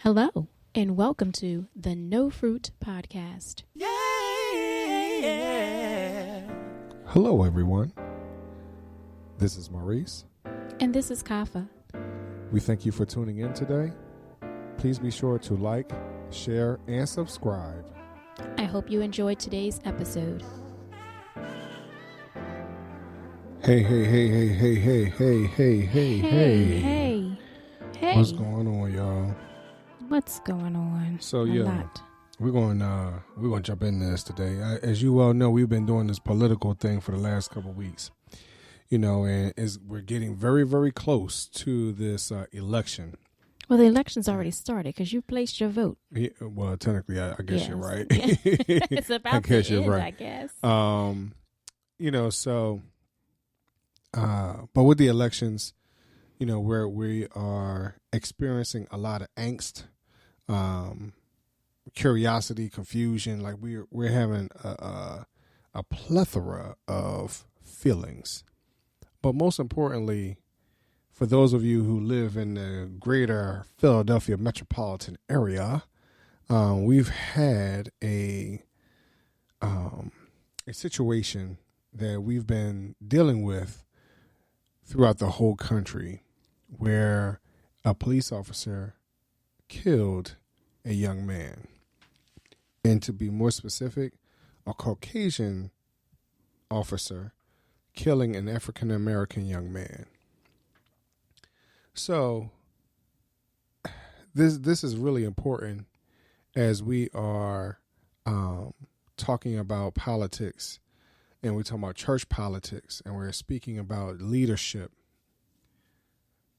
Hello, and welcome to the No Fruit Podcast. Hello, everyone. This is Maurice. And this is Kafa. We thank you for tuning in today. Please be sure to like, share, and subscribe. I hope you enjoyed today's episode. Hey. Hey. What's going on, y'all? What's going on? So, we're going to jump into this today. As you well know, we've been doing this political thing for the last couple of weeks. You know, and we're getting very, very close to this election. Well, the election's already started because you placed your vote. Yeah, well, technically, I guess you're right. It's about to end, right. I guess. But with the elections, you know, where we are experiencing a lot of angst, curiosity, confusion, like we're having a plethora of feelings. But most importantly, for those of you who live in the greater Philadelphia metropolitan area, we've had a situation that we've been dealing with throughout the whole country, where a police officer killed a young man. And to be more specific, a Caucasian officer killing an African-American young man. So this is really important as we are talking about politics, and we're talking about church politics, and we're speaking about leadership.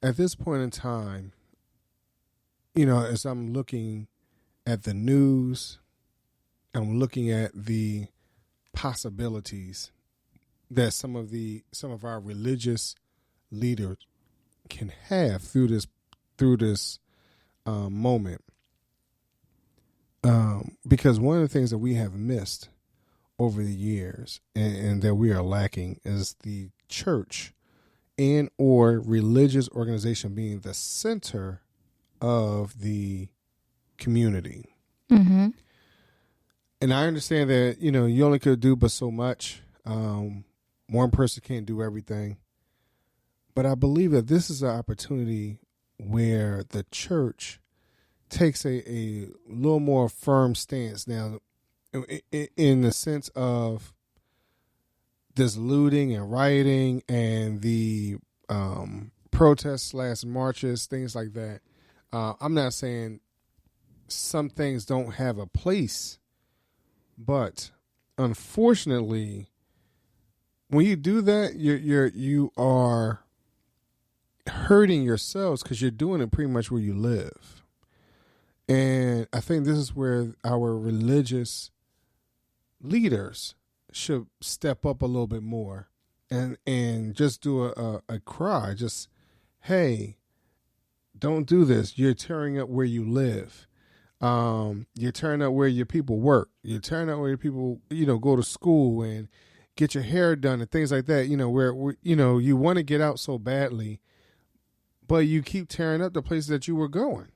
At this point in time, you know, as I'm looking at the news, I'm looking at the possibilities that some of our religious leaders can have through this moment. Because one of the things that we have missed over the years and that we are lacking is the church and or religious organization being the center of the community. Mm-hmm. And I understand that, you know, you only could do but so much. One person can't do everything. But I believe that this is an opportunity where the church takes a little more firm stance now in the sense of this looting and rioting and the protests / marches, things like that. I'm not saying some things don't have a place, but unfortunately, when you do that, you are hurting yourselves because you're doing it pretty much where you live. And I think this is where our religious leaders should step up a little bit more and just do a cry. Just, hey, don't do this. You're tearing up where you live. You're tearing up where your people work. You're tearing up where your people, you know, go to school and get your hair done and things like that. You know, where you know, you want to get out so badly, but you keep tearing up the places that you were going.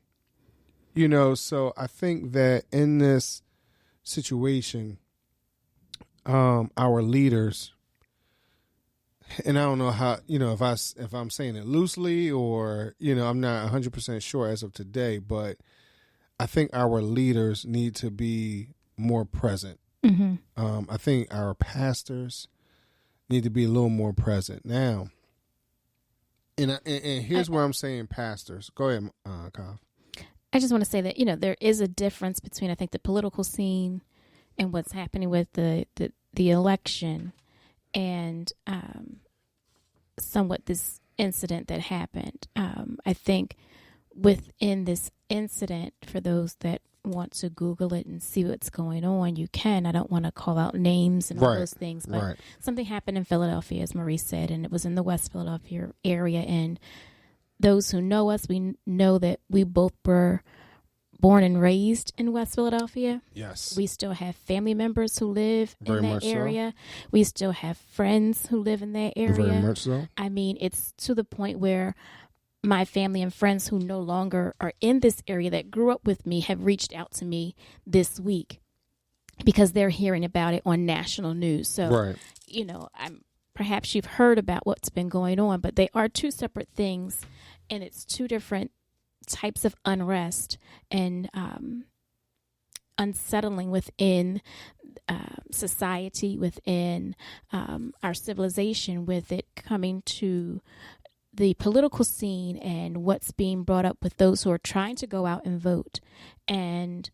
You know, so I think that in this situation, our leaders, and I don't know how, you know, if I'm saying it loosely or, you know, I'm not 100% sure as of today, but I think our leaders need to be more present. Mm-hmm. I think our pastors need to be a little more present now. And here's where I'm saying pastors. Go ahead, Kav. I just want to say that, you know, there is a difference between, I think, the political scene and what's happening with the election and somewhat this incident that happened. I think within this incident, for those that want to Google it and see what's going on, you can. I don't want to call out names and all those things, but something happened in Philadelphia, as Maurice said, and it was in the West Philadelphia area. And those who know us, we know that we both were born and raised in West Philadelphia. Yes. We still have family members who live Very in that much so. area. We still have friends who live in that area. Very much so. I mean, it's to the point where my family and friends who no longer are in this area that grew up with me have reached out to me this week because they're hearing about it on national news. So, Right. Perhaps you've heard about what's been going on, but they are two separate things, and it's two different types of unrest and unsettling within society, within our civilization, with it coming to the political scene and what's being brought up with those who are trying to go out and vote, and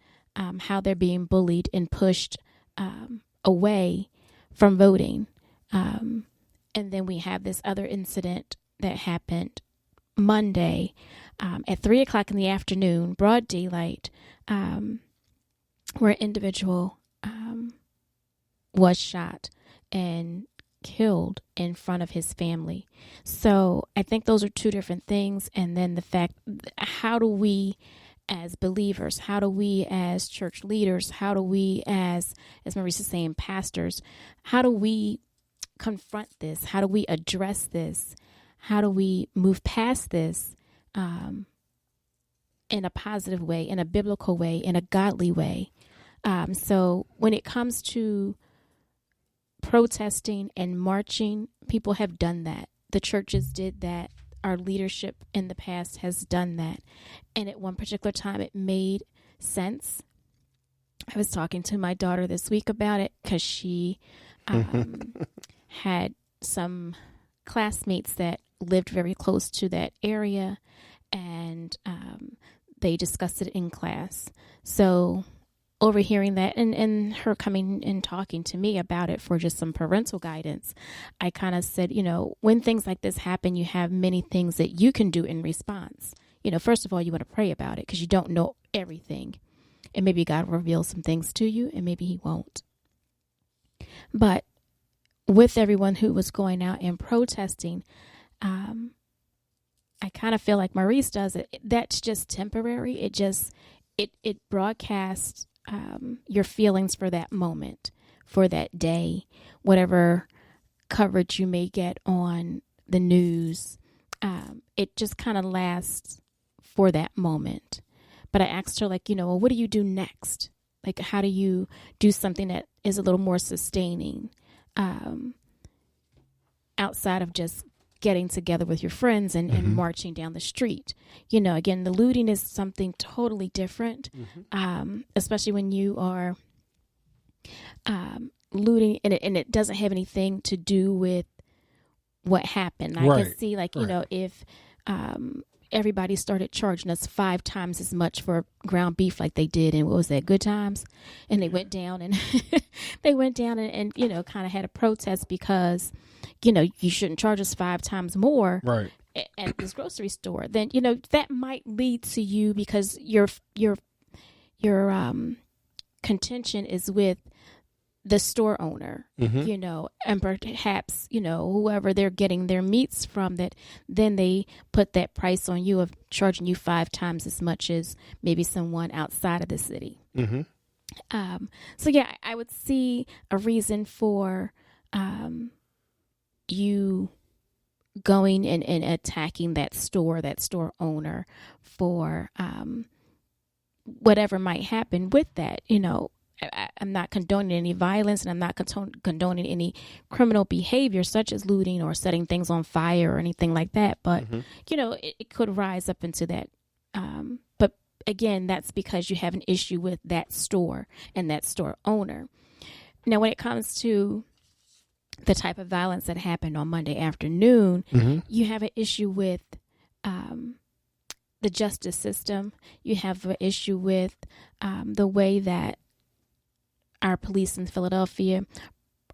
how they're being bullied and pushed away from voting. And then we have this other incident that happened Monday at 3:00 in the afternoon, broad daylight, where an individual was shot and killed in front of his family. So I think those are two different things. And then the fact, how do we as believers, how do we as church leaders, how do we as Maurice is saying, pastors, how do we confront this? How do we address this? How do we move past this in a positive way, in a biblical way, in a godly way? So when it comes to protesting and marching, people have done that. The churches did that. Our leadership in the past has done that. And at one particular time, it made sense. I was talking to my daughter this week about it because she had some classmates that lived very close to that area, and they discussed it in class. So overhearing that and her coming and talking to me about it for just some parental guidance, I kind of said, when things like this happen, you have many things that you can do in response. First of all, you want to pray about it because you don't know everything. And maybe God will reveal some things to you, and maybe he won't. But with everyone who was going out and protesting, I kind of feel like Maurice does it. That's just temporary. It broadcasts your feelings for that moment, for that day, whatever coverage you may get on the news. It just kind of lasts for that moment. But I asked her, well, what do you do next? How do you do something that is a little more sustaining outside of just getting together with your friends and marching down the street? Again, the looting is something totally different, especially when you are looting and it doesn't have anything to do with what happened. I can see, if everybody started charging us 5 times as much for ground beef like they did in, what was that, Good Times? And they went down and and kind of had a protest because, you shouldn't charge us 5 times more at this grocery store. Then, that might lead to you because your contention is with the store owner, and perhaps, whoever they're getting their meats from, that then they put that price on you of charging you 5 times as much as maybe someone outside of the city. So yeah, I would see a reason for you going and attacking that store owner for whatever might happen with that. I'm not condoning any violence, and I'm not condoning any criminal behavior such as looting or setting things on fire or anything like that. But, it could rise up into that. But again, that's because you have an issue with that store and that store owner. Now, when it comes to the type of violence that happened on Monday afternoon, you have an issue with the justice system. You have an issue with the way that our police in Philadelphia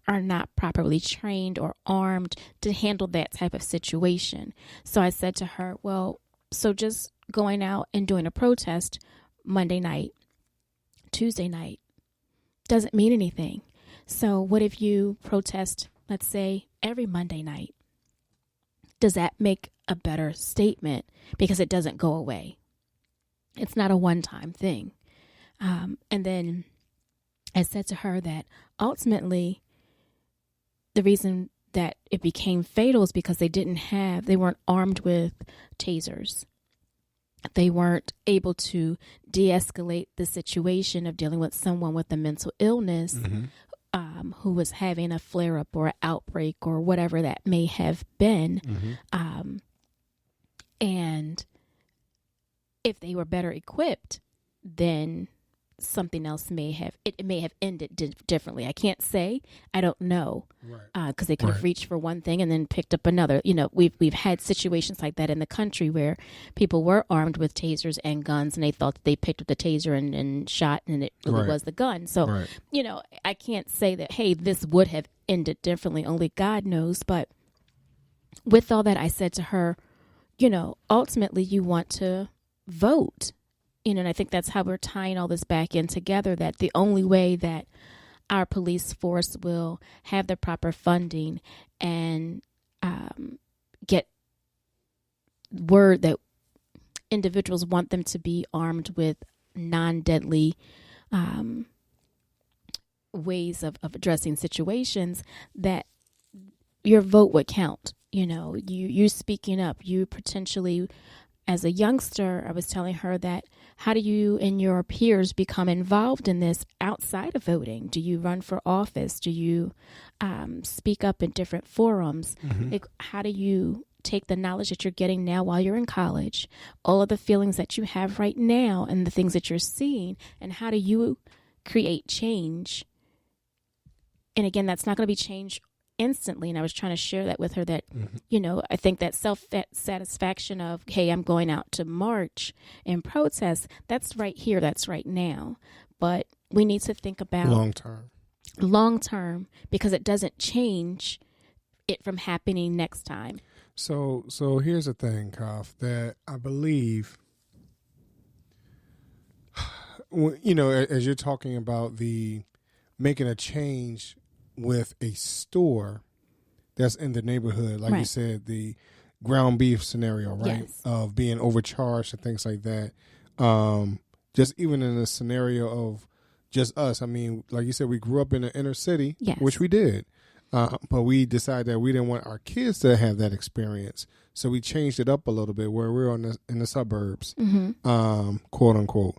are not properly trained or armed to handle that type of situation. So I said to her, well, so just going out and doing a protest Monday night, Tuesday night, doesn't mean anything. So what if you protest, let's say, every Monday night? Does that make a better statement? Because it doesn't go away. It's not a one-time thing. And then I said to her that ultimately the reason that it became fatal is because they weren't armed with tasers. They weren't able to de-escalate the situation of dealing with someone with a mental illness who was having a flare-up or an outbreak or whatever that may have been. And if they were better equipped, then something else may have ended differently. I can't say. I don't know, because they could have reached for one thing and then picked up another. You know, we've had situations like that in the country where people were armed with tasers and guns, and they thought that they picked up the taser and shot, and it really was the gun. So, you know, I can't say that, hey, this would have ended differently. Only God knows. But with all that, I said to her, you know, ultimately you want to vote. You know, and I think that's how we're tying all this back in together, that the only way that our police force will have the proper funding and get word that individuals want them to be armed with non-deadly ways of addressing situations, that your vote would count. You know, you speaking up, you potentially, as a youngster, I was telling her that how do you and your peers become involved in this outside of voting? Do you run for office? Do you speak up in different forums? Like, how do you take the knowledge that you're getting now while you're in college, all of the feelings that you have right now and the things that you're seeing, and how do you create change? And again, that's not going to be change instantly. And I was trying to share that with her, that, you know, I think that self-satisfaction of, hey, I'm going out to march and protest, that's right here, that's right now. But we need to think about long term, because it doesn't change it from happening next time. So here's the thing, Kaf, that I believe, you know, as you're talking about the making a change with a store that's in the neighborhood, like you said, the ground beef scenario, right? Yes. Of being overcharged and things like that. Just even in a scenario of just us. I mean, like you said, we grew up in the inner city, which we did. But we decided that we didn't want our kids to have that experience. So we changed it up a little bit where we're in the suburbs, quote unquote.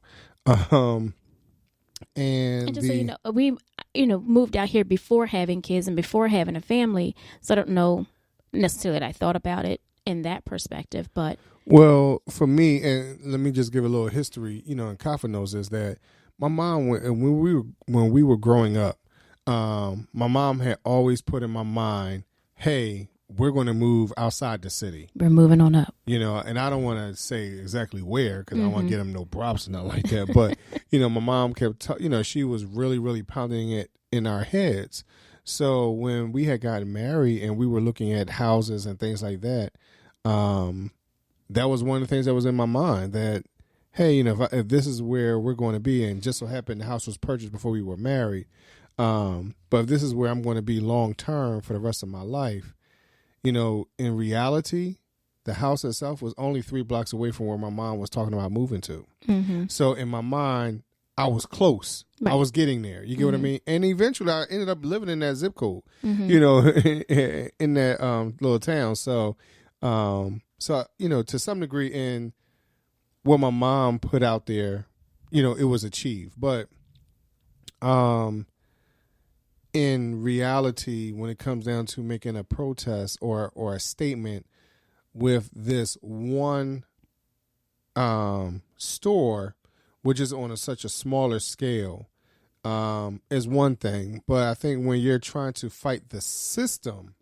And just so you know, we moved out here before having kids and before having a family, so I don't know necessarily that I thought about it in that perspective. But well, for me, and let me just give a little history. You know, and Kafa knows this, that my mom, when we were growing up, my mom had always put in my mind, hey, we're going to move outside the city. We're moving on up. You know, and I don't want to say exactly where, because I don't want to get them no props and nothing like that. But, you know, my mom kept, she was really, really pounding it in our heads. So when we had gotten married and we were looking at houses and things like that, that was one of the things that was in my mind, that, hey, you know, if this is where we're going to be, and just so happened the house was purchased before we were married, but if this is where I'm going to be long term for the rest of my life, you know, in reality, the house itself was only 3 blocks away from where my mom was talking about moving to. So in my mind, I was close. I was getting there. You get what I mean? And eventually I ended up living in that zip code, you know, in that little town. So, you know, to some degree, in what my mom put out there, you know, it was achieved. But in reality, when it comes down to making a protest or a statement with this one store, which is on such a smaller scale, is one thing. But I think when you're trying to fight the system,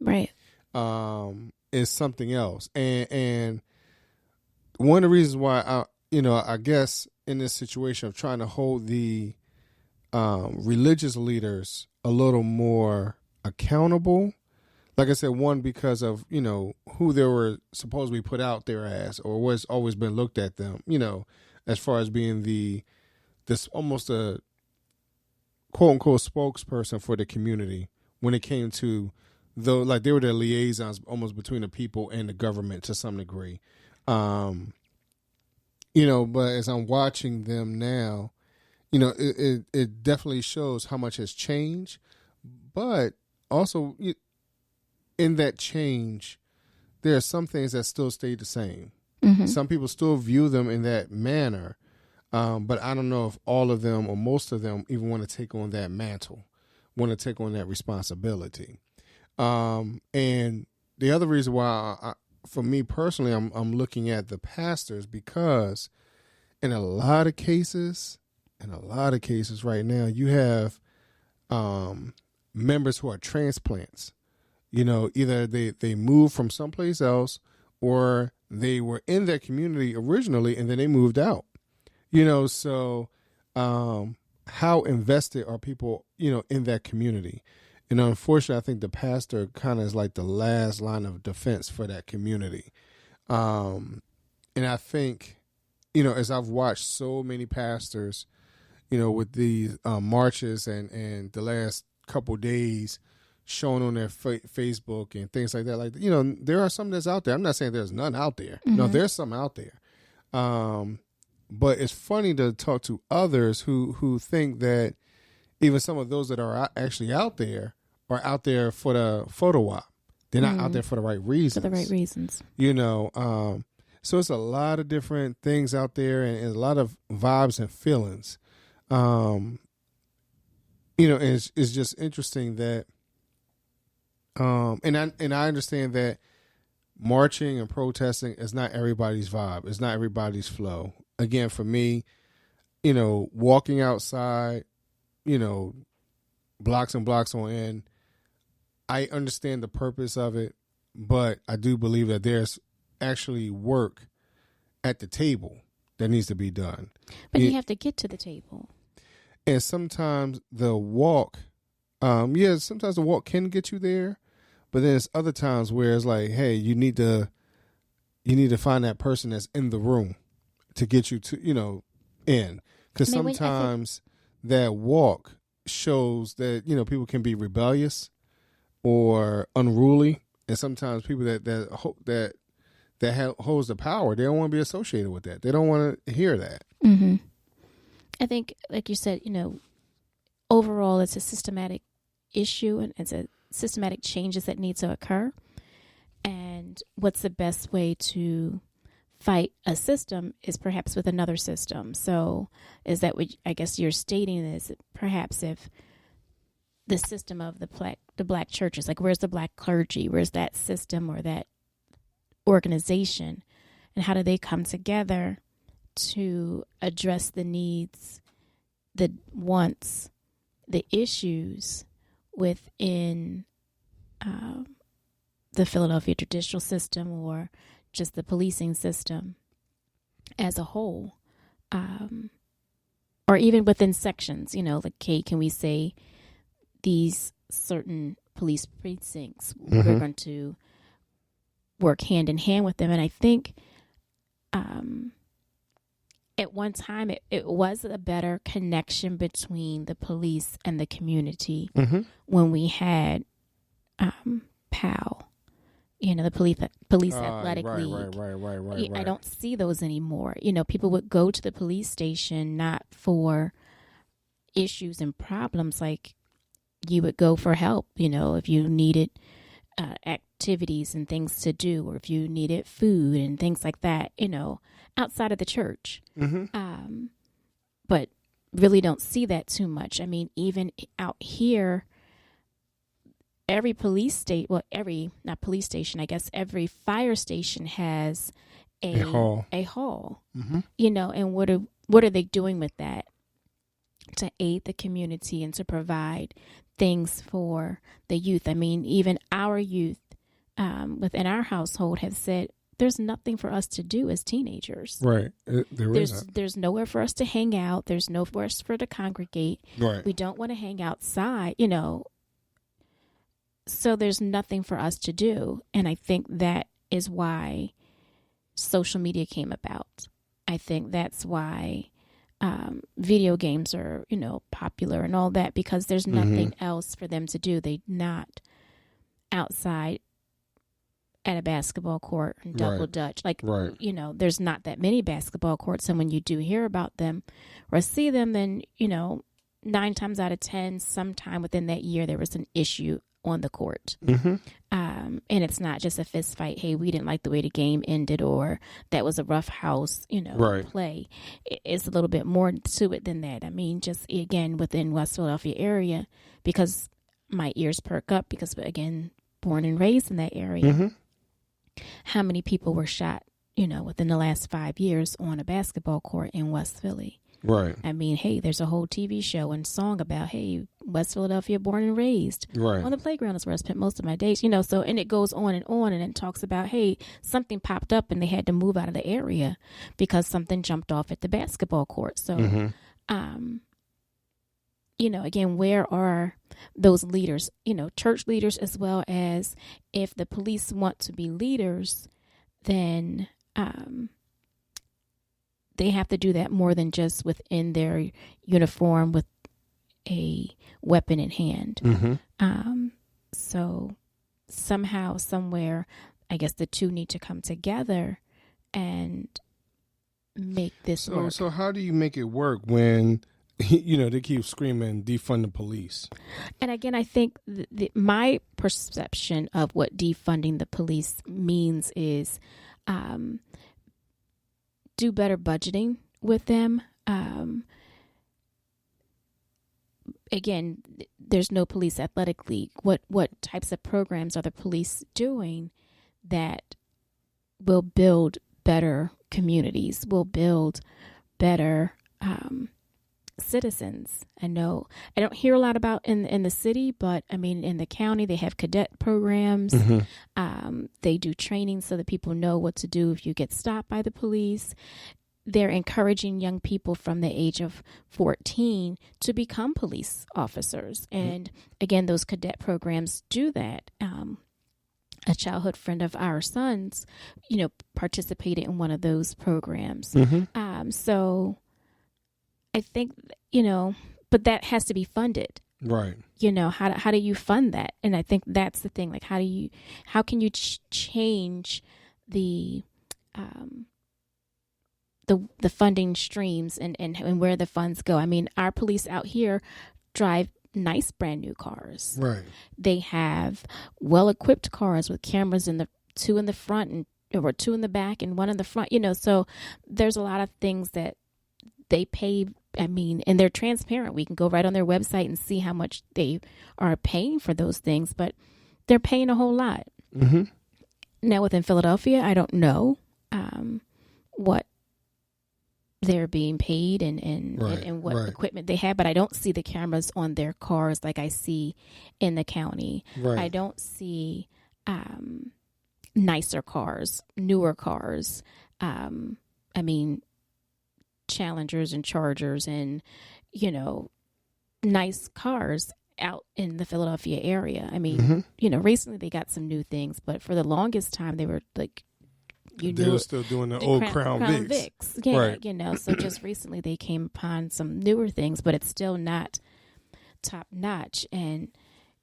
is something else. And one of the reasons why I guess in this situation of trying to hold the religious leaders a little more accountable, like I said, one, because of, you know, who they were supposedly put out there as, or what's always been looked at them, you know, as far as being this almost a quote unquote spokesperson for the community when it came to, though, like they were the liaisons almost between the people and the government to some degree. You know, but as I'm watching them now, you know, it definitely shows how much has changed, but also in that change, there are some things that still stay the same. Mm-hmm. Some people still view them in that manner, but I don't know if all of them or most of them even want to take on that mantle, want to take on that responsibility. And the other reason why, for me personally, I'm looking at the pastors, because in a lot of cases right now, you have members who are transplants. You know, either they moved from someplace else, or they were in their community originally and then they moved out. You know, so how invested are people, you know, in that community? And unfortunately, I think the pastor kind of is like the last line of defense for that community. And I think, you know, as I've watched so many pastors, you know, with these marches and the last couple days shown on their Facebook and things like that, like, you know, there are some that's out there. I'm not saying there's none out there. Mm-hmm. No, there's some out there. But it's funny to talk to others who think that even some of those that are actually out there are out there for the photo op. They're not out there for the right reasons. For the right reasons. You know, so it's a lot of different things out there, and a lot of vibes and feelings. You know, and it's just interesting that, and I understand that marching and protesting is not everybody's vibe. It's not everybody's flow. Again, for me, you know, walking outside, you know, blocks and blocks on end, I understand the purpose of it, but I do believe that there's actually work at the table that needs to be done. But you have to get to the table. And sometimes the walk, sometimes the walk can get you there, but then there's other times where it's like, hey, you need to find that person that's in the room to get you to, you know, in. Because sometimes that walk shows that, you know, people can be rebellious or unruly, and sometimes people that holds the power, they don't want to be associated with that. They don't want to hear that. Mm-hmm. I think, like you said, you know, overall, it's a systematic issue, and it's a systematic changes that need to occur. And what's the best way to fight a system is perhaps with another system. So is that what I guess you're stating is perhaps if the system of the black churches, like where's the black clergy, where's that system or that organization, and how do they come together to address the needs, the wants, the issues within the Philadelphia judicial system or just the policing system as a whole, or even within sections, you know, like, okay, can we say these certain police precincts, we're going to work hand in hand with them. And I think at one time it was a better connection between the police and the community when we had POW. You know, the police athletic league. Right. I don't see those anymore. You know, people would go to the police station not for issues and problems. Like, you would go for help, you know, if you needed activities and things to do, or if you needed food and things like that, you know, outside of the church. But really don't see that too much. I mean, even out here, every police station, well, not police station, I guess every fire station has a hall. You know, and what are they doing with that to aid the community and to provide things for the youth? I mean, even our youth within our household have said there's nothing for us to do as teenagers. Right. There's nowhere for us to hang out. There's nowhere for us to congregate. Right. We don't want to hang outside, you know. So there's nothing for us to do. And I think that is why social media came about. I think that's why video games are, you know, popular and all that, because there's nothing else for them to do. They're not outside at a basketball court and double dutch. Like, you know, there's not that many basketball courts. And when you do hear about them or see them, then, you know, 9 times out of 10, sometime within that year, there was an issue on the court. Mm-hmm. And it's not just a fist fight. Hey, we didn't like the way the game ended, or that was a rough house, Right. play. It's a little bit more to it than that. I mean, just again, within West Philadelphia area, because my ears perk up because, again, born and raised in that area. Mm-hmm. How many people were shot, within the last 5 years on a basketball court in West Philly? Right. I mean, hey, there's a whole TV show and song about, hey, West Philadelphia, born and raised. Right. On the playground is where I spent most of my days, so, and it goes on, and it talks about, hey, something popped up and they had to move out of the area because something jumped off at the basketball court. So, again, where are those leaders, church leaders, as well as if the police want to be leaders, then they have to do that more than just within their uniform with a weapon in hand. Mm-hmm. So somehow, somewhere, I guess the two need to come together and make this work. So how do you make it work when, they keep screaming, defund the police? And again, I think my perception of what defunding the police means is do better budgeting with them. Again, there's no police athletic league. What types of programs are the police doing that will build better communities, will build better citizens? I know I don't hear a lot about in the city, but I mean, in the county, they have cadet programs. Mm-hmm. They do training so that people know what to do if you get stopped by the police. They're encouraging young people from the age of 14 to become police officers. And again, those cadet programs do that. A childhood friend of our son's, participated in one of those programs. Mm-hmm. So I think, but that has to be funded. Right. How do you fund that? And I think that's the thing. Like, how can you change the funding streams and where the funds go? I mean, our police out here drive nice brand new cars. Right. They have well-equipped cars with cameras two in the front or two in the back and one in the front, so there's a lot of things that they pay. I mean, and they're transparent. We can go right on their website and see how much they are paying for those things, but they're paying a whole lot. Mm-hmm. Now, within Philadelphia, I don't know what they're being paid and what equipment they have, but I don't see the cameras on their cars like I see in the county. Right. I don't see nicer cars, newer cars. I mean, Challengers and Chargers and, nice cars out in the Philadelphia area. I mean, recently they got some new things, but for the longest time they were like, they were still doing the old Crown Vics. Yeah, right. So just recently they came upon some newer things, but it's still not top notch. And,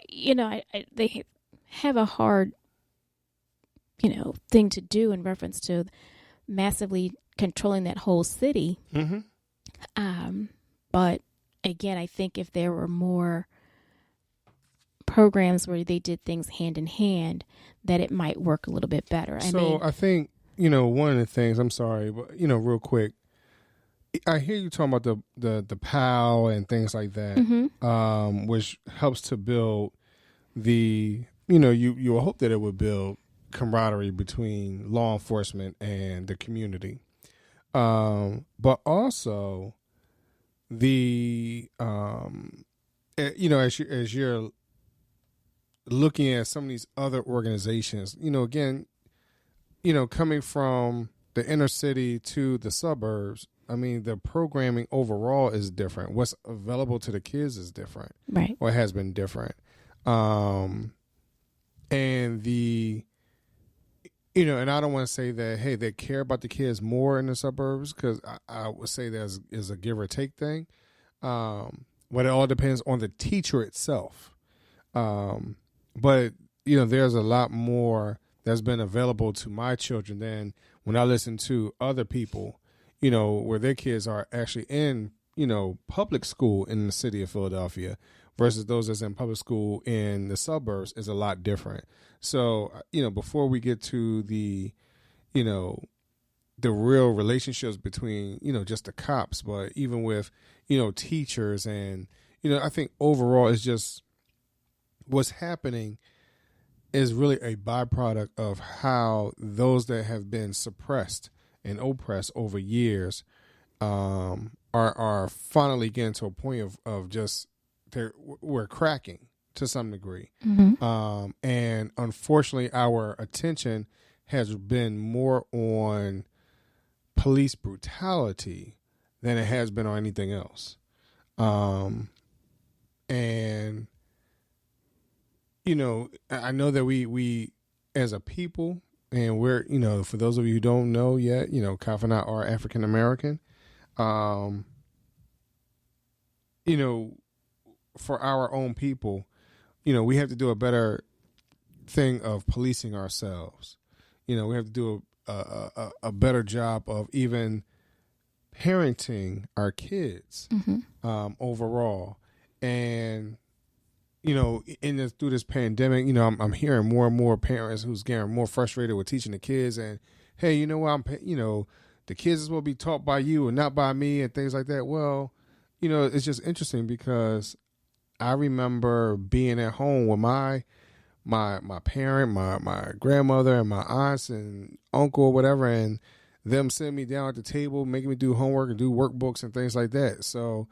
they have a hard, thing to do in reference to massively controlling that whole city. Mm-hmm. But again, I think if there were more programs where they did things hand in hand, that it might work a little bit better. I think, one of the things, I'm sorry, but, real quick, I hear you talking about the POW and things like that, which helps to build you will hope that it would build camaraderie between law enforcement and the community. But also as you're looking at some of these other organizations, again, coming from the inner city to the suburbs, I mean, the programming overall is different. What's available to the kids is different. Right. Or has been different. And and I don't want to say that, hey, they care about the kids more in the suburbs, because I would say that is a give or take thing. But it all depends on the teacher itself. But, there's a lot more that's been available to my children than when I listen to other people, where their kids are actually in, public school in the city of Philadelphia, versus those that's in public school in the suburbs is a lot different. So, before we get to the real relationships between, just the cops, but even with, teachers and, I think overall it's just what's happening is really a byproduct of how those that have been suppressed and oppressed over years are finally getting to a point of just we're cracking to some degree. Mm-hmm. And unfortunately, our attention has been more on police brutality than it has been on anything else. And I know that we as a people, and we're, for those of you who don't know yet, Kaf and I are African American. For our own people, we have to do a better thing of policing ourselves. We have to do a better job of even parenting our kids overall. And through this pandemic, I'm hearing more and more parents who's getting more frustrated with teaching the kids, and hey, the kids will be taught by you and not by me and things like that. Well, it's just interesting because I remember being at home with my parent, my grandmother, and my aunts and uncle or whatever, and them sitting me down at the table, making me do homework and do workbooks and things like that. So,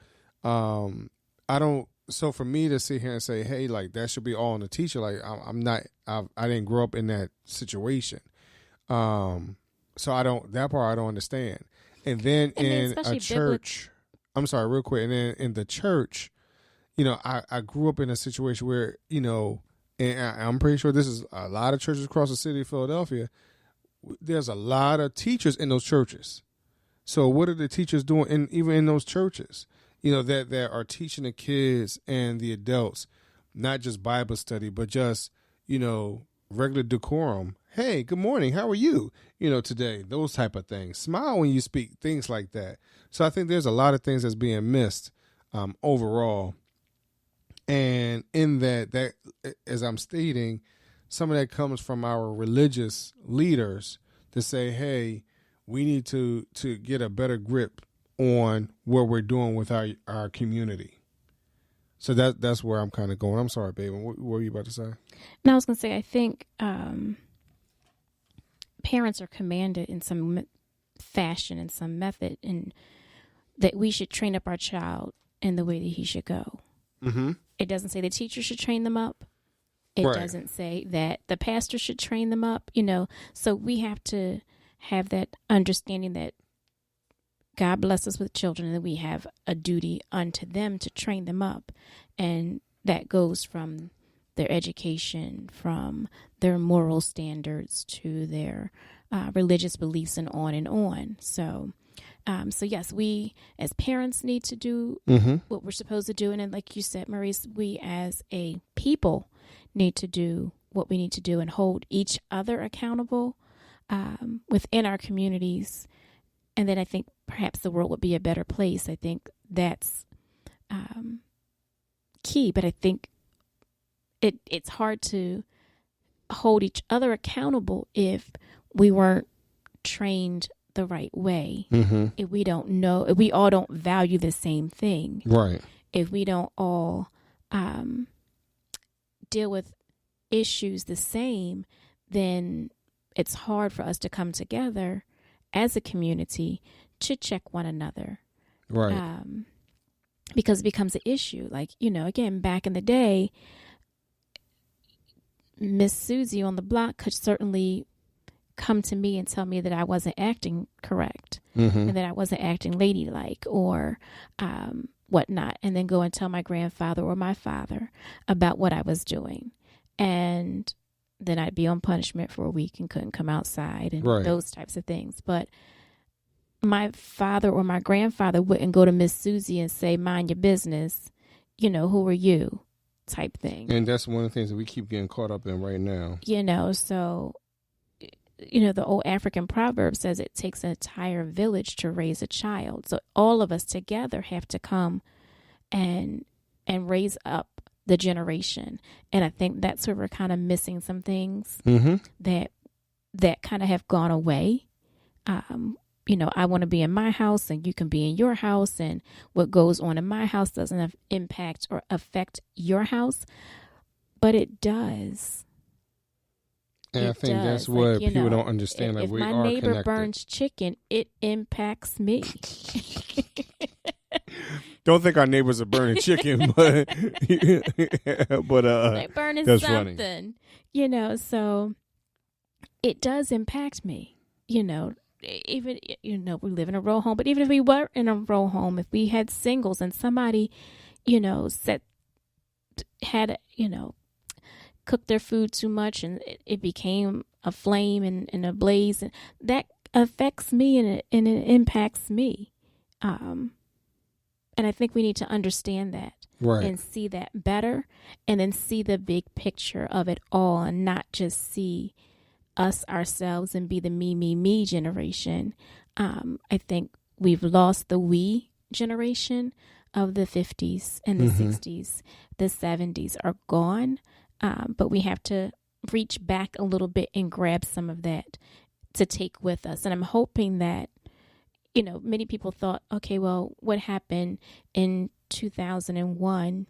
So for me to sit here and say, hey, like that should be all on the teacher, like I didn't grow up in that situation. So that part I don't understand. And then in a church, I'm sorry, real quick. And then in the church, I grew up in a situation where, and I'm pretty sure this is a lot of churches across the city of Philadelphia. There's a lot of teachers in those churches. So what are the teachers doing even in those churches? That are teaching the kids and the adults, not just Bible study, but just, regular decorum. Hey, good morning. How are you? Today, those type of things. Smile when you speak, things like that. So I think there's a lot of things that's being missed overall. And in that, as I'm stating, some of that comes from our religious leaders to say, hey, we need to get a better grip on what we're doing with our community. So that's where I'm kind of going. I'm sorry, baby. What were you about to say? No, I was going to say, I think parents are commanded in some fashion, in some method, and that we should train up our child in the way that he should go. Mm-hmm. It doesn't say the teacher should train them up. It Right. doesn't say that the pastor should train them up, So we have to have that understanding that God bless us with children and that we have a duty unto them to train them up. And that goes from their education, from their moral standards to their religious beliefs and on and on. So yes, we as parents need to do what we're supposed to do. And then, like you said, Maurice, we as a people need to do what we need to do and hold each other accountable within our communities. And then I think perhaps the world would be a better place. I think that's key. But I think it's hard to hold each other accountable if we weren't trained the right way. Mm-hmm. If we don't know, if we all don't value the same thing. Right. If we don't all deal with issues the same, then it's hard for us to come together as a community to check one another. Right. Because it becomes an issue. Like, again, back in the day, Miss Susie on the block could certainly come to me and tell me that I wasn't acting correct and that I wasn't acting ladylike or whatnot, and then go and tell my grandfather or my father about what I was doing. And then I'd be on punishment for a week and couldn't come outside and those types of things. But my father or my grandfather wouldn't go to Miss Susie and say, mind your business, who are you type thing. And that's one of the things that we keep getting caught up in right now. So, the old African proverb says it takes an entire village to raise a child. So all of us together have to come and raise up the generation. And I think that's where we're kind of missing some things that kind of have gone away. I want to be in my house and you can be in your house, and what goes on in my house doesn't have impact or affect your house, but it does. And I think that's what people don't understand. If we my are neighbor connected. burns chicken, it impacts me. Don't think our neighbors are burning chicken, but they're burning that's something, funny. So it does impact me, even, we live in a row home, but even if we were in a row home, if we had singles and somebody, cooked their food too much and it became a flame and a blaze, and that affects me and it impacts me. And I think we need to understand that, right, and see that better, and then see the big picture of it all, and not just see us ourselves and be the me generation. I think we've lost the we generation of the 50s and the 60s. The 70s are gone, but we have to reach back a little bit and grab some of that to take with us. And I'm hoping that, many people thought, okay, well, what happened in 2001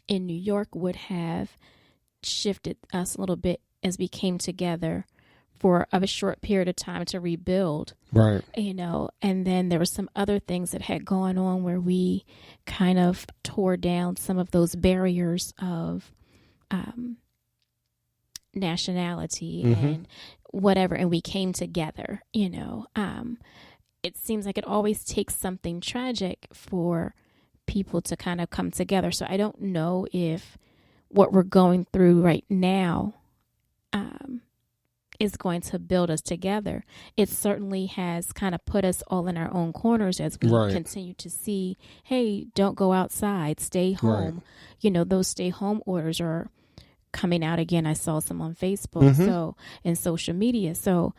in New York would have shifted us a little bit as we came together for a short period of time to rebuild. Right. And then there were some other things that had gone on where we kind of tore down some of those barriers of nationality and whatever, and we came together. It seems like it always takes something tragic for people to kind of come together. So I don't know if what we're going through right now is going to build us together. It certainly has kind of put us all in our own corners as we continue to see, hey, don't go outside, stay home. Right. Those stay home orders are coming out again. I saw some on Facebook, and social media. So,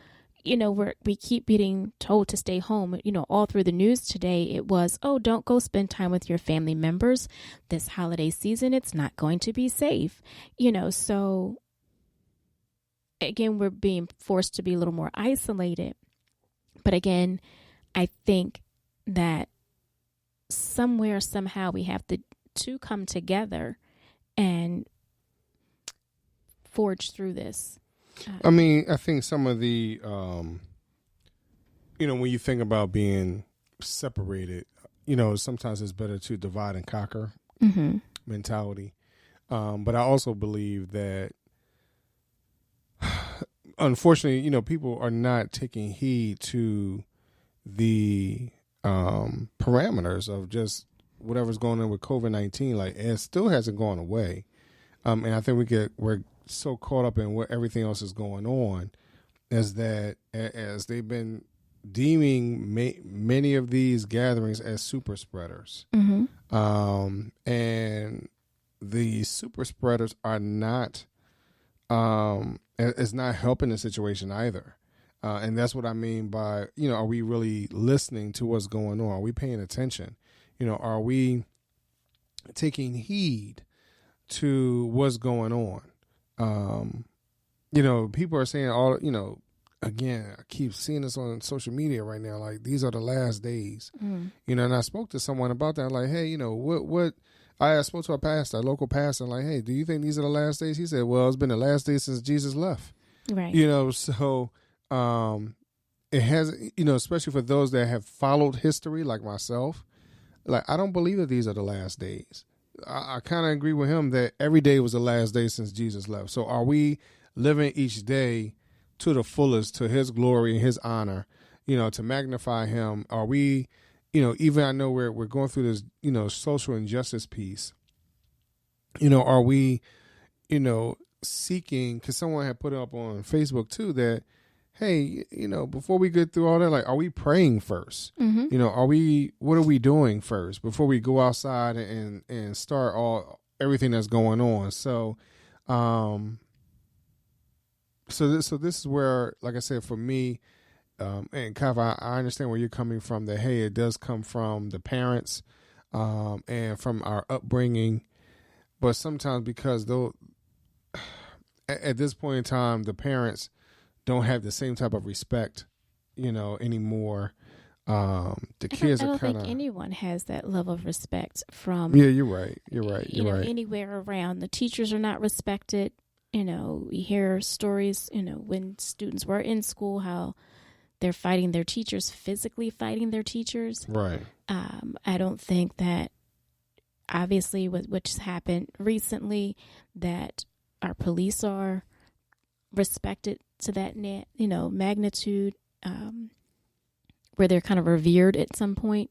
we keep being told to stay home. All through the news today, it was, oh, don't go spend time with your family members this holiday season. It's not going to be safe. So again, we're being forced to be a little more isolated. But again, I think that somewhere, somehow, we have to come together and forge through this. I think some of the, when you think about being separated, sometimes it's better to divide and conquer mentality. But I also believe that, unfortunately, people are not taking heed to the parameters of just whatever's going on with COVID-19. Like, it still hasn't gone away. And I think we're so caught up in what everything else is going on, as they've been deeming many of these gatherings as super spreaders. And the super spreaders are not, it's not helping the situation either. And that's what I mean by, are we really listening to what's going on? Are we paying attention? Are we taking heed to what's going on? People are saying again, I keep seeing this on social media right now, like, these are the last days. And I spoke to someone about that, like, hey, what I spoke to a local pastor, like, hey, do you think these are the last days? He said, well, it's been the last days since Jesus left. Right. So it has, especially for those that have followed history like myself, like, I don't believe that these are the last days. I kind of agree with him that every day was the last day since Jesus left. So are we living each day to the fullest, to his glory and his honor, to magnify him? Are we, even I know we're going through this, social injustice piece, are we, seeking, because someone had put up on Facebook too that, hey, before we get through all that, like, are we praying first? What are we doing first before we go outside and start everything that's going on? So, so this is where, like I said, for me, and Kav, I understand where you're coming from, that, hey, it does come from the parents, and from our upbringing, But sometimes because though at this point in time, the parents don't have the same type of respect, anymore. The kids I are don't kind think of. anyone has that level of respect from. Yeah, you're right. You're right. You're right. Anywhere around. The teachers are not respected. We hear stories, when students were in school, how they're fighting their teachers, physically fighting their teachers. Right. I don't think that, obviously, which happened recently, that our police are respected to that magnitude, where they're kind of revered at some point,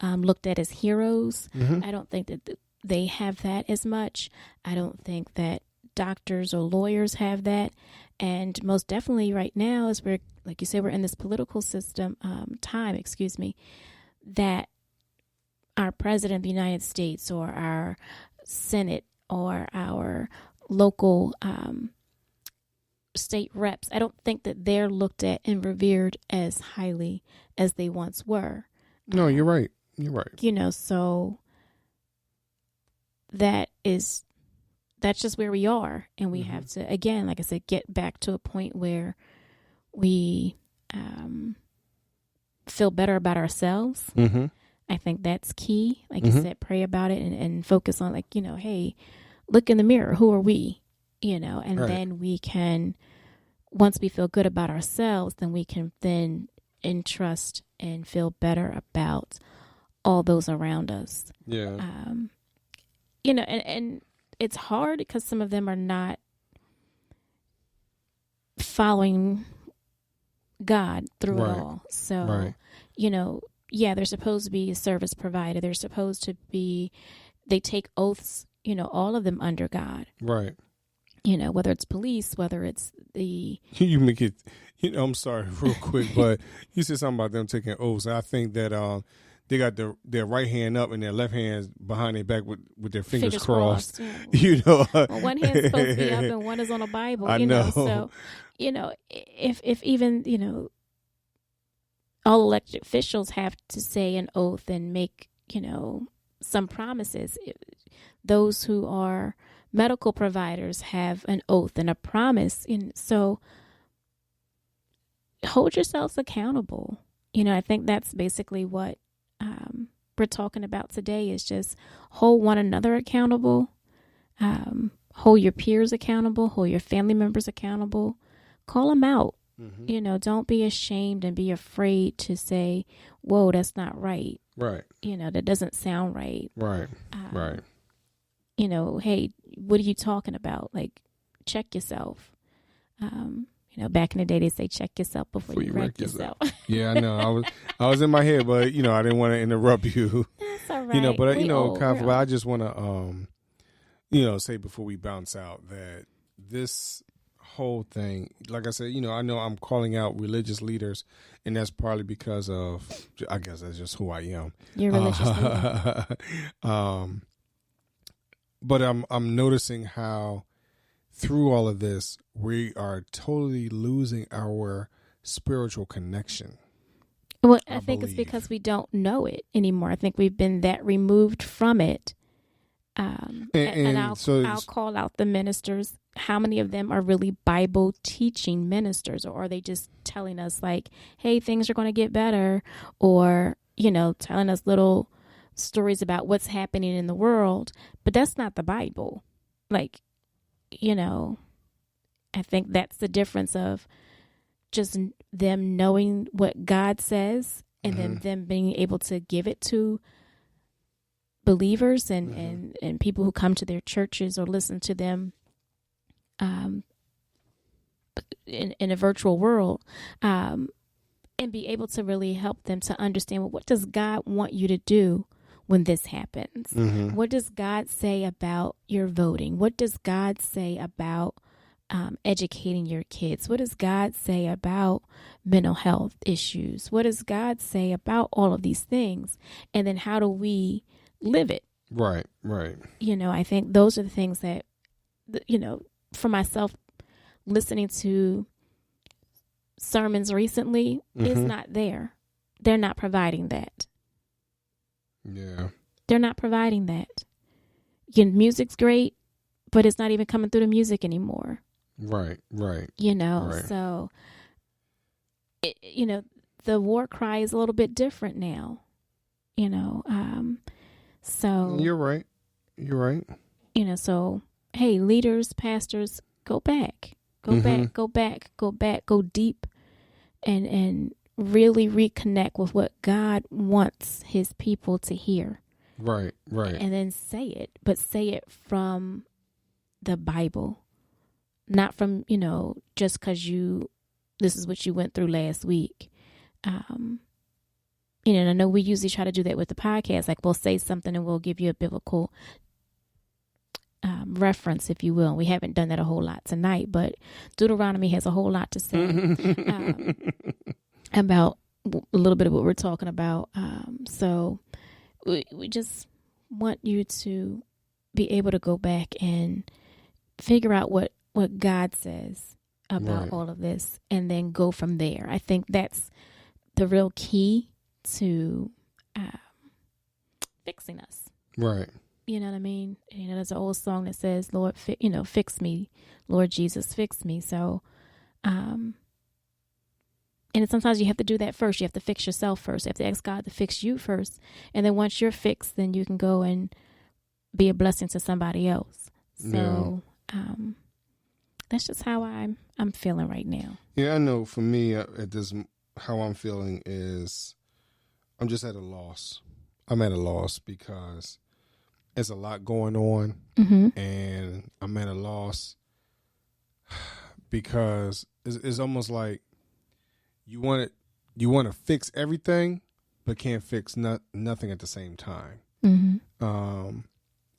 looked at as heroes. Mm-hmm. I don't think that they have that as much. I don't think that doctors or lawyers have that. And most definitely right now, as we're, like you said, we're in this political system, that our president of the United States or our Senate or our local state reps, I don't think that they're looked at and revered as highly as they once were. No, you're right. You're right. So that's just where we are. And we have to, again, like I said, get back to a point where we feel better about ourselves. Mm-hmm. I think that's key. Like you said, pray about it and focus on, hey, look in the mirror. Who are we? And then we can, once we feel good about ourselves, then we can then entrust and feel better about all those around us. Yeah. And it's hard because some of them are not following God through it all. So, they're supposed to be a service provider. They're supposed to be, they take oaths, all of them under God. Right. Whether it's police, whether it's the... You make it, I'm sorry, real quick, but you said something about them taking oaths. I think that they got their right hand up and their left hand behind their back with their fingers crossed. Yeah. Well, one hand's supposed to be up and one is on a Bible. I know. So, if even, all elected officials have to say an oath and make, some promises. Those who are medical providers have an oath and a promise. And so hold yourselves accountable. I think that's basically what we're talking about today, is just hold one another accountable, hold your peers accountable, hold your family members accountable, call them out. Mm-hmm. Don't be ashamed and be afraid to say, whoa, that's not right. Right. That doesn't sound right. Right. Right. Hey, what are you talking about? Like, check yourself. Back in the day, they say check yourself before you wreck yourself. Yeah, I know. I was in my head, but I didn't want to interrupt you. That's all right. But I just want to say before we bounce out that this whole thing, like I said, I know I'm calling out religious leaders, and that's partly because of, I guess that's just who I am. You're a religious leader. But I'm noticing how through all of this, we are totally losing our spiritual connection. Well, I think it's because we don't know it anymore. I think we've been that removed from it. And I'll call out the ministers. How many of them are really Bible teaching ministers, or are they just telling us like, hey, things are going to get better, or, telling us little stories about what's happening in the world, but that's not the Bible. Like, I think that's the difference of just them knowing what God says and then them being able to give it to believers and people who come to their churches or listen to them in a virtual world, and be able to really help them to understand, well, what does God want you to do when this happens? Mm-hmm. What does God say about your voting? What does God say about educating your kids? What does God say about mental health issues? What does God say about all of these things? And then how do we live it? Right. I think those are the things that, for myself, listening to sermons recently is not there. They're not providing that. Yeah. They're not providing that. Your music's great, but it's not even coming through the music anymore. Right. So, the war cry is a little bit different now, so. You're right. So, hey, leaders, pastors, go back, go deep and really reconnect with what God wants his people to hear. Right. And then say it, but say it from the Bible, not from, just because this is what you went through last week. And I know we usually try to do that with the podcast. Like, we'll say something and we'll give you a biblical reference, if you will. We haven't done that a whole lot tonight, but Deuteronomy has a whole lot to say about a little bit of what we're talking about. So we just want you to be able to go back and figure out what God says about all of this, and then go from there. I think that's the real key to fixing us. Right. You know what I mean? There's an old song that says, Lord, fix me. Lord Jesus, fix me. So, and sometimes you have to do that first. You have to fix yourself first. You have to ask God to fix you first. And then once you're fixed, then you can go and be a blessing to somebody else. So, that's just how I'm feeling right now. Yeah, I know for me, how I'm feeling is I'm just at a loss. I'm at a loss because there's a lot going on, and I'm at a loss because it's almost like you want to fix everything, but can't fix nothing at the same time. And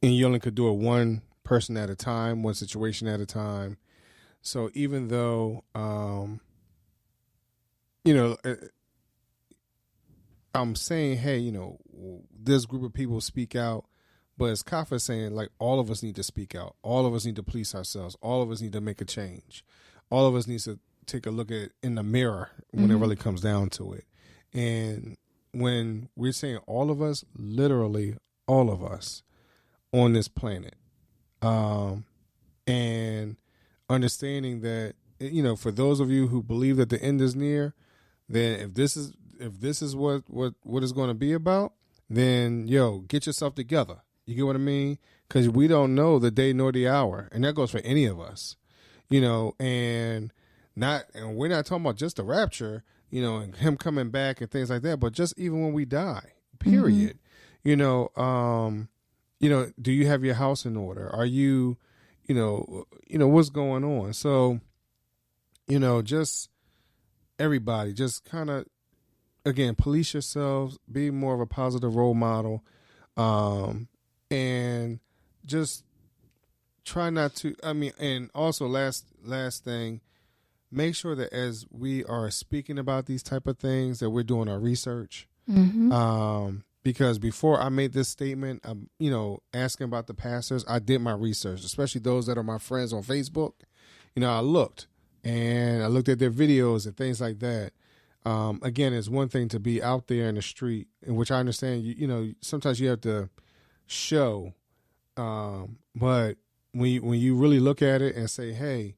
you only could do it one person at a time, one situation at a time. So even though, I'm saying, hey, this group of people speak out, but as Kafa is saying, like, all of us need to speak out. All of us need to police ourselves. All of us need to make a change. All of us need to take a look at it in the mirror when it really comes down to it. And when we're saying all of us, literally all of us on this planet, and understanding that, for those of you who believe that the end is near, then if this is what it's going to be about, then get yourself together. You get what I mean? Because we don't know the day nor the hour, and that goes for any of us. And we're not talking about just the rapture, and him coming back and things like that, but just even when we die, period. Do you have your house in order? Are you, what's going on? So, just everybody, just kind of, again, police yourselves, be more of a positive role model, and just try not to, and also last thing, make sure that as we are speaking about these type of things, that we're doing our research. Because before I made this statement, asking about the pastors, I did my research, especially those that are my friends on Facebook. I looked at their videos and things like that. Again, it's one thing to be out there in the street, in which I understand, sometimes you have to show, but when you really look at it and say, hey,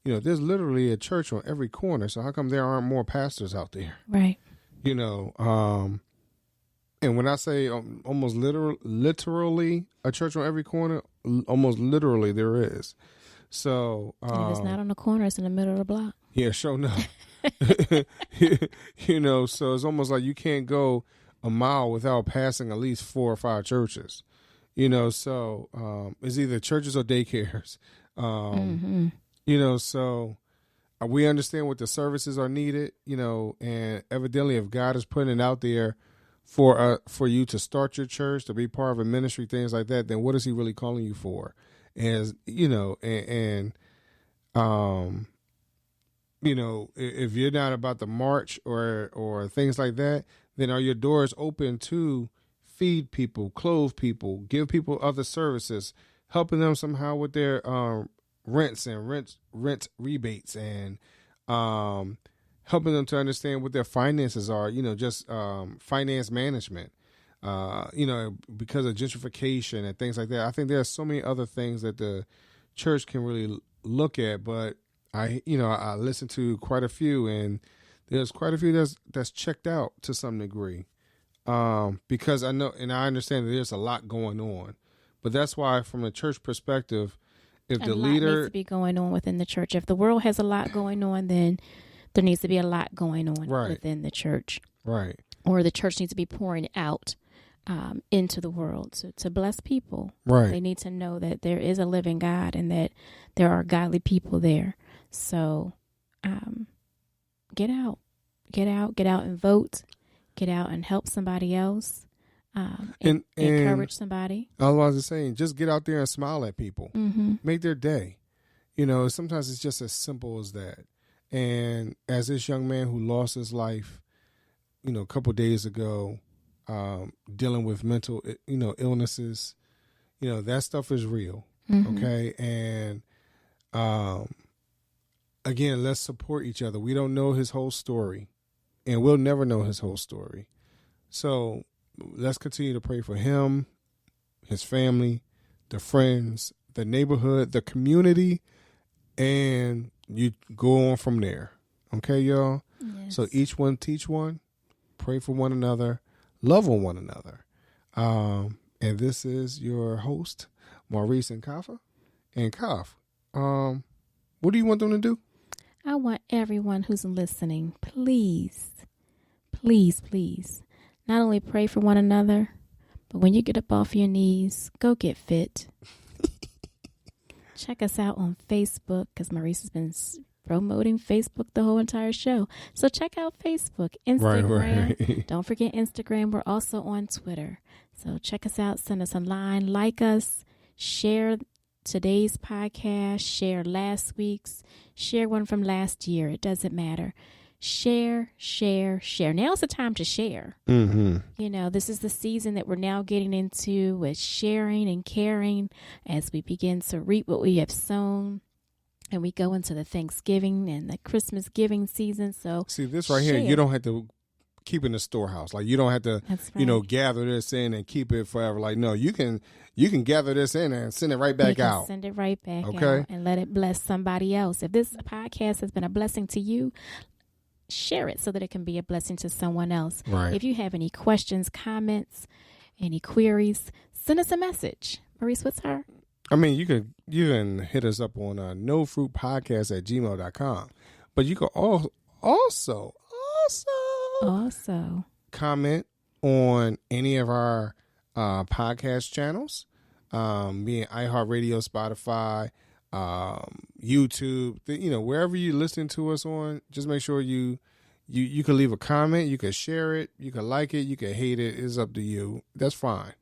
there's literally a church on every corner, so how come there aren't more pastors out there? Right. And when I say almost literally a church on every corner, almost literally there is. So if it's not on the corner, it's in the middle of the block. Yeah, sure enough. So it's almost like you can't go a mile without passing at least 4 or 5 churches. So it's either churches or daycares. So we understand what the services are needed, and evidently if God is putting it out there for you to start your church, to be part of a ministry, things like that, then what is he really calling you for? As if you're not about the march or things like that, then are your doors open to feed people, clothe people, give people other services, helping them somehow with their rents and rent rebates, and helping them to understand what their finances are, just finance management, because of gentrification and things like that. I think there are so many other things that the church can really look at. But I listened to quite a few, and there's quite a few that's checked out to some degree, because I know and I understand that there's a lot going on. But that's why, from a church perspective, if the leader needs to be going on within the church. If the world has a lot going on, then there needs to be a lot going on within the church, right? Or the church needs to be pouring out into the world to bless people. Right. They need to know that there is a living God and that there are godly people there. So get out and vote, get out and help somebody else, and encourage somebody. I was saying, just get out there and smile at people, make their day. Sometimes it's just as simple as that. And as this young man who lost his life, a couple of days ago, dealing with mental, illnesses, that stuff is real. Okay. And, again, let's support each other. We don't know his whole story, and we'll never know his whole story. So let's continue to pray for him, his family, the friends, the neighborhood, the community, and you go on from there. Okay, y'all? Yes. So each one teach one, pray for one another, love on one another. And this is your host, Maurice and Kafa. And Kaf, what do you want them to do? I want everyone who's listening, please, please, please, not only pray for one another, but when you get up off your knees, go get fit. Check us out on Facebook, because Maurice has been promoting Facebook the whole entire show. So check out Facebook, Instagram. Right. Don't forget Instagram. We're also on Twitter. So check us out. Send us a line. Like us. Share today's podcast. Share last week's. Share one from last year. It doesn't matter. Share, share, share. Now's the time to share. This is the season that we're now getting into with sharing and caring as we begin to reap what we have sown. And we go into the Thanksgiving and the Christmas giving season. So see, this right here, you don't have to keep in the storehouse. Like, you don't have to, gather this in and keep it forever. Like, no, you can gather this in and send it right back out. Send it right back out and let it bless somebody else. If this podcast has been a blessing to you, share it so that it can be a blessing to someone else. Right. If you have any questions, comments, any queries, send us a message. Maurice, what's her? I mean, you can hit us up on nofruitpodcast@gmail.com. But you can also comment on any of our podcast channels, being iHeartRadio, Spotify, YouTube, wherever you listen to us on. Just make sure you can leave a comment, you can share it, you can like it, you can hate it. It's up to you. That's fine.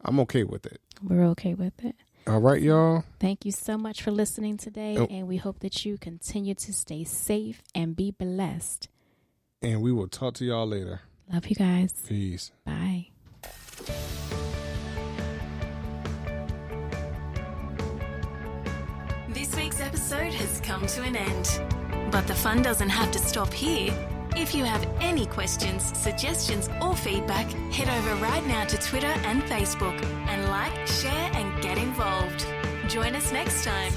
I'm okay with it. We're okay with it. All right, y'all. Thank you so much for listening today, and we hope that you continue to stay safe and be blessed. And we will talk to y'all later. Love you guys. Peace. Bye. This week's episode has come to an end. But the fun doesn't have to stop here. If you have any questions, suggestions, or feedback, head over right now to Twitter and Facebook and like, share, and get involved. Join us next time.